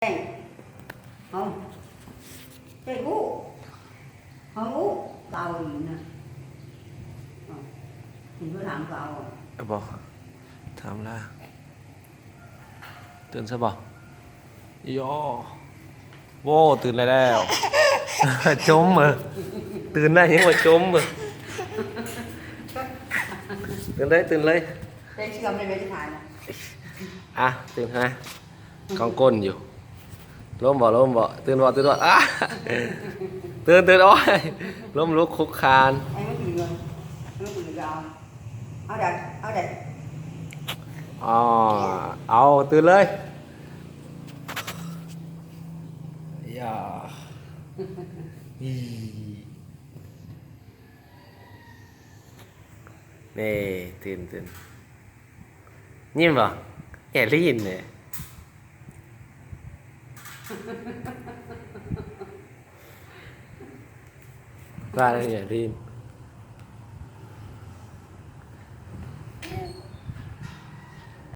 không cái ngủ không ngủ vào gì nè thì cứ làm vào บอกทำละตื่นซะบอกโย่โว้ตื่นแล้ว จมมือตื่นได้ยังว่าจมมือตื่นเลย cái siêu này mấy thằng này อ่ะตื่นฮะกองก้นอยู่ล้มบ่ตื่นบ่อ่ะตื่นโอ้ยล้มลุกคุกคาน em mới gì rồi ở đây อ๋อเอาตื่นเลยอย่าอีนี่ตื่นยิ้มป่ะแอบได้ยินเนี่ยว่าอะไรเนี่ยได้ยิน